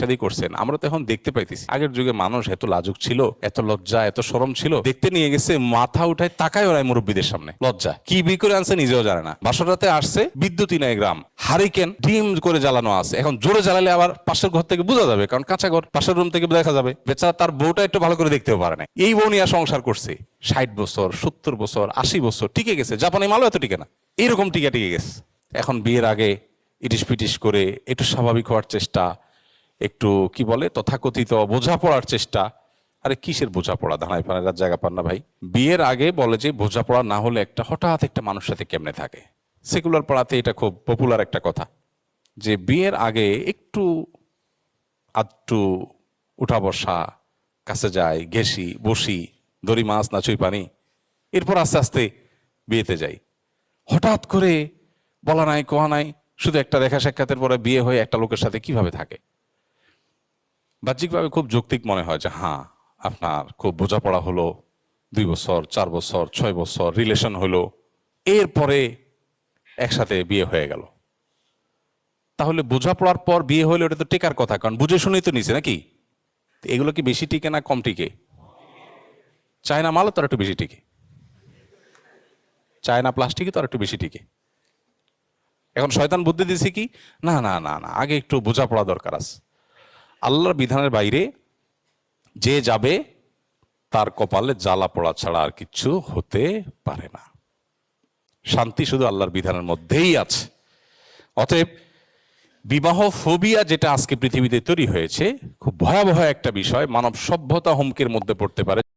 শাদী করছেন, আমরা তো এখন দেখতে পাইতেছি আগের যুগে মানুষ এত লাজুক ছিল, এত লজ্জা, এত শরম ছিল, দেখতে নিয়ে গেছে মাথা উঠায় তাকায় ওরাই মুরব্বীদের সামনে, লজ্জা কি বি করে আনছে নিজেও জানে না। বাসরাতে আসছে, বিদ্যুৎই নাই, গ্রাম হারিকেন ডিম করে জ্বালানো আছে, এখন জোরে জ্বালালে আবার পাশের ঘর থেকে বোঝা যাবে, কারণ কাঁচা ঘর, পাশের রুম থেকে দেখা যাবে। বেচারা তার বউটা একটু ভালো করে দেখতেও পারে না। এই বউ নিয়ে সংসার করছে 60 বছর, 70 বছর, 80 বছর টিকে গেছে। জাপানি মালও এত টিকে না, এইরকম টিকে গেছে। এখন বিয়ের আগে ইটিস পিটিস করে একটু স্বাভাবিক হওয়ার চেষ্টা, একটু কি বলে তথাকথিত বোঝাপড়ার চেষ্টা। আরে কিসের বোঝাপড়া, দাঁড়ায় পান জায়গা পান না ভাই। বিয়ের আগে বলে যে বোঝাপড়া না হলে একটা হঠাৎ একটা মানুষের সাথে কেমনে থাকে। সেকুলার পাড়াতে এটা খুব পপুলার একটা কথা, যে বিয়ের আগে একটু আধটু উঠা বসা, কাছে যাই, ঘেসি, বসি, দড়ি মাছ না চুই পানি, এরপর আস্তে আস্তে বিয়েতে যাই। হঠাৎ করে বলা নাই কোয়া নাই, শুধু একটা দেখা সাক্ষাতের পরে বিয়ে হয়ে একটা লোকের সাথে কিভাবে থাকে। বাহ্যিকভাবে খুব যৌক্তিক মনে হয় যে হ্যাঁ আপনার খুব বোঝাপড়া হলো, 2 বছর, 4 বছর, 6 বছর রিলেশন হলো, এরপরে একসাথে বিয়ে হয়ে গেল। তাহলে বোঝাপড়ার পর বিয়ে হলে ওটা তো টেকার কথা, কারণ বুঝে শুনেই তো নিছে নাকি। এগুলো কি বেশি টিকে না কম টিকে? চায়না মালও তো একটু বেশি টিকে, চায়না প্লাস্টিকে তো আর একটু বেশি টিকে। এখন শয়তান বুদ্ধি দিছে কি, না না না না, আগে একটু বোঝাপড়া দরকার আছে। আল্লাহর বিধানের বাইরে যে যাবে তার কপালে জ্বালা পড়া ছাড়া আর কিচ্ছু হতে পারে না। শান্তি শুধু আল্লাহর বিধানের মধ্যেই আছে। অতএব বিবাহ ফোবিয়া যেটা আজকে পৃথিবীতে তৈরি হয়েছে, খুব ভয়াবহ একটা বিষয়, মানব সভ্যতা হুমকির মধ্যে পড়তে পারে।